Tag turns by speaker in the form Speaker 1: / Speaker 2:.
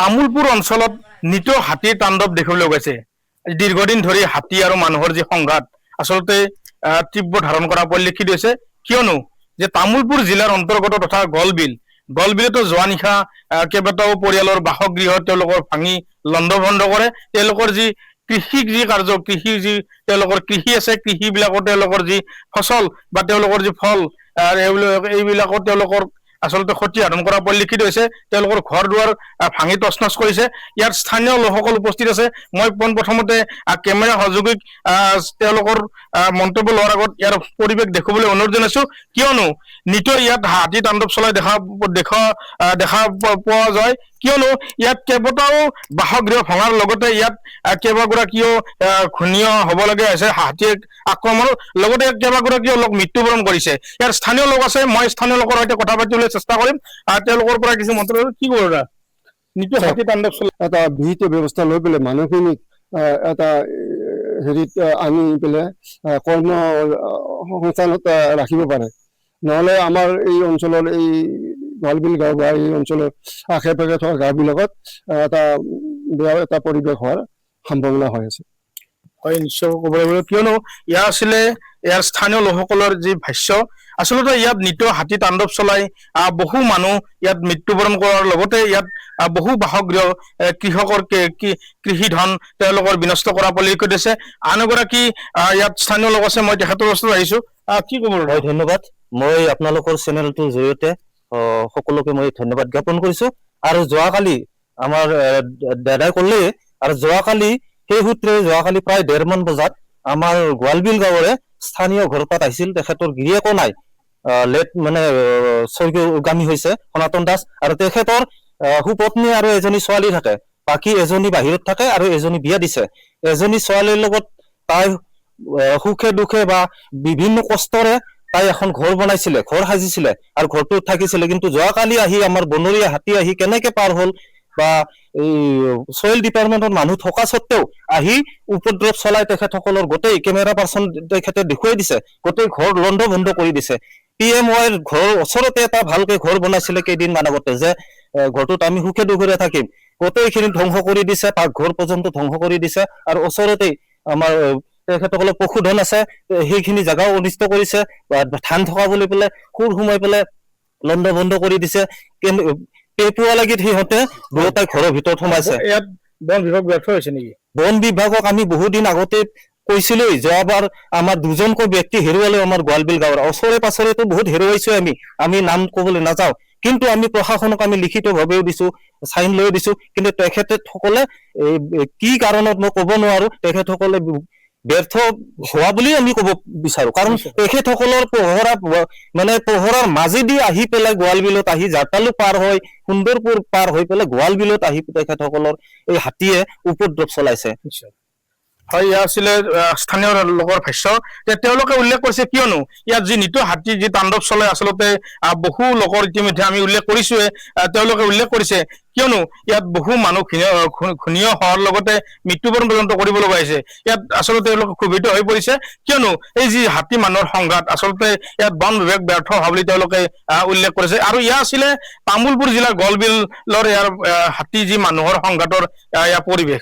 Speaker 1: তামোলপুৰ অঞ্চলত নিতৌ হাতীৰ তাণ্ডৱ দেখিবলৈ গৈছে। দীৰ্ঘদিন ধৰি হাতী আৰু মানুহৰ যি সংঘাত আচলতে তীব্ৰ ধাৰণ কৰা পৰিলক্ষিত হৈছে। কিয়নো যে তামোলপুৰ জিলাৰ অন্তৰ্গত তথা গলবিলতো যোৱা নিশা কেইবাটাও পৰিয়ালৰ বাসগৃহ তেওঁলোকৰ ভাঙি লণ্ডভণ্ড কৰে। তেওঁলোকৰ যি কৃষি তেওঁলোকৰ কৃষি আছে, কৃষিবিলাকৰ তেওঁলোকৰ যি ফচল বা তেওঁলোকৰ যি ফল এইবিলাকত তেওঁলোকৰ আচলতে ক্ষতি সাধন কৰা পৰিলক্ষিত হৈছে। তেওঁলোকৰ ঘৰ দুৱাৰ ভাঙি তছনছ কৰিছে। ইয়াত স্থানীয় লোকসকল উপস্থিত আছে। মই পোনপ্ৰথমতে কেমেৰা সহযোগীক তেওঁলোকৰ মন্তব্য লোৱাৰ আগত ইয়াৰ পৰিৱেশ দেখুৱাবলৈ অনুৰোধ জনাইছো। কিয়নো নিতৌ ইয়াত হাতী তাণ্ডৱ চলাই দেখা পোৱা যায়। কিয়নো ইয়াত কেইবাটাও বাসগৃহ ভঙাৰ লগতে ইয়াত কেইবাগৰাকীও ঘূৰ্ণীয় হ'বলগীয়া হৈছে হাতীৰ আক্ৰমণৰ লগতে কেইবাগৰাকীও লোক মৃত্যুবৰণ কৰিছে। ইয়াৰ স্থানীয় লোক আছে, মই স্থানীয় লোকৰ সৈতে কথা পাতিবলৈ চেষ্টা কৰিম। তেওঁলোকৰ পৰা কিছু মন্তব্য কি কৰিব নিতৌ হাতী তাণ্ডৱ চলাই
Speaker 2: এটা বিহিত ব্যৱস্থা লৈ পেলাই মানুহখিনিক এটা হেৰিত আনি পেলাই কৰ্ম সংস্থানত ৰাখিব পাৰে। নহ'লে আমাৰ এই অঞ্চলৰ এই গলবিল গাঁও বা এই অঞ্চলৰ আশে পাশে থকা গাঁওবিলাকত এটা বেয়া এটা পৰিৱেশ হোৱাৰ সম্ভাৱনা হৈ আছে।
Speaker 1: হয়, নিশ্চয় ক'ব লাগিব। কিয়নো ইয়াৰ স্থানীয় লোকসকলৰ যি ভাষ্য, আচলতে ইয়াত নিতৌ হাতী তাণ্ডৱ চলাই বহু মানুহ ইয়াত মৃত্যুবৰণ কৰাৰ লগতে ইয়াত বহু বাসগৃহ কৃষকৰ কৃষি ধন তেওঁলোকৰ বিনষ্ট কৰা পৰিলক্ষিত হৈছে। আন এগৰাকী ইয়াত স্থানীয় লোক আছে, মই তেখেতৰ ওচৰত আহিছো। কি ক'ব?
Speaker 3: হয়, ধন্যবাদ। মই আপোনালোকৰ চেনেলটোৰ জৰিয়তে সকলোকে মই ধন্যবাদ জ্ঞাপন কৰিছো। আৰু যোৱাকালি আমাৰ দাদাই ক'লে, আৰু যোৱাকালি সেই সূত্ৰে যোৱাকালি প্ৰায় 1:30 মান বজাত আমাৰ গোৱালবিল গাঁৱৰে স্থানীয় ঘৰ তাত আহিছিল। তেখেতৰ গিৰিয়েকো নাই, স্বৰ্গগামী হৈছে সনাতন দাস। আৰু তেখেতৰ সুপত্নী আৰু এজনী ছোৱালী থাকে, বাকী এজনী বাহিৰত থাকে আৰু এজনী বিয়া দিছে। এজনী ছোৱালীৰ লগত তাই সুখে দুখে বা বিভিন্ন কষ্টৰে তাই এখন ঘৰ বনাইছিলে, ঘৰ সাজিছিলে আৰু ঘৰটোত থাকিছিলে। কিন্তু যোৱাকালি আহি আমাৰ বনৰীয়া হাতী আহি কেনেকে পাৰ হ'ল বা এই ছইল ডিপাৰ্টমেণ্টৰ মানুহ থকা স্বত্বেও আহি উপদ্ৰৱ চলাই তেখেতসকলৰ গোটেই কেমেৰা পাৰ্চন তেখেতে দেখুৱাই দিছে, গোটেই ঘৰ লণ্ডভণ্ড কৰি দিছে। PMYৰ ঘৰৰ ওচৰতে এটা ভালকে ঘৰ বনাইছিলে কেইদিনমান আগতে, যে ঘৰটোত আমি সুখে দুখেৰে থাকিম, গোটেইখিনি ধ্বংস কৰি দিছে, পাকঘৰ পৰ্যন্ত ধ্বংস কৰি দিছে। আৰু ওচৰতেই আমাৰ তেখেতসকলৰ পশুধন আছে, সেইখিনি জেগাও অনিষ্ট কৰিছে। ধান থকা বুলি পেলাই সুৰ সোমাই পেলাই লণ্ডভণ্ড কৰি দিছে। কিন্তু পেপুৱা লাগি সিহঁতে দুয়োটাই ঘৰৰ ভিতৰত সোমাইছে।
Speaker 1: ইয়াত বন বিভাগ ব্যৰ্থ হৈছে নেকি?
Speaker 3: বন বিভাগক আমি বহুদিন আগতে কৈছিলো। যোৱাবাৰ আমাৰ 2জনকৈ ব্যক্তি হেৰুৱালে আমাৰ গোৱালবিল গাঁৱৰ। ওচৰে পাছৰেতো বহুত হেৰুৱাইছো আমি নাম ক'বলৈ নাযাওঁ। কিন্তু আমি প্ৰশাসনক আমি লিখিতভাৱেও দিছো, চাইন লৈ দিছো। কিন্তু তেখেতসকলে কি কাৰণত মই ক'ব নোৱাৰো, তেখেতসকলে ব্যৰ্থ হোৱা বুলি আমি ক'ব বিচাৰো। কাৰণ তেখেতসকলৰ পোহৰাৰ মাজেদি আহি পেলাই গোৱালবিলত আহি জাতালু পাৰ হৈ সুন্দৰপুৰ পাৰ হৈ পেলাই গোৱালবিলত আহি তেখেতসকলৰ এই হাতীয়ে উপদ্ৰৱ চলাইছে।
Speaker 1: হয়, ইয়াৰ আছিলে স্থানীয় লোকৰ ভাষ্য। তেওঁলোকে উল্লেখ কৰিছে, কিয়নো ইয়াত যি নিতৌ হাতী যি তাণ্ডৱ চলাই আচলতে বহু লোকৰ ইতিমধ্যে আমি উল্লেখ কৰিছোৱে। তেওঁলোকে উল্লেখ কৰিছে, কিয়নো ইয়াত বহু মানুহ ঘূৰ্ণীয় হোৱাৰ লগতে মৃত্যুবৰণ পৰ্যন্ত কৰিব লগা হৈছে। ইয়াত আচলতে তেওঁলোকে ক্ষোভিত হৈ পৰিছে, কিয়নো এই যি হাতী মানুহৰ সংঘাত আচলতে ইয়াত বন বিভাগ ব্যৰ্থ হোৱা বুলি তেওঁলোকে উল্লেখ কৰিছে। আৰু ইয়াৰ আছিলে তামোলপুৰ জিলাৰ গলবিলৰ ইয়াৰ হাতী যি মানুহৰ সংঘাতৰ ইয়াৰ পৰিৱেশ।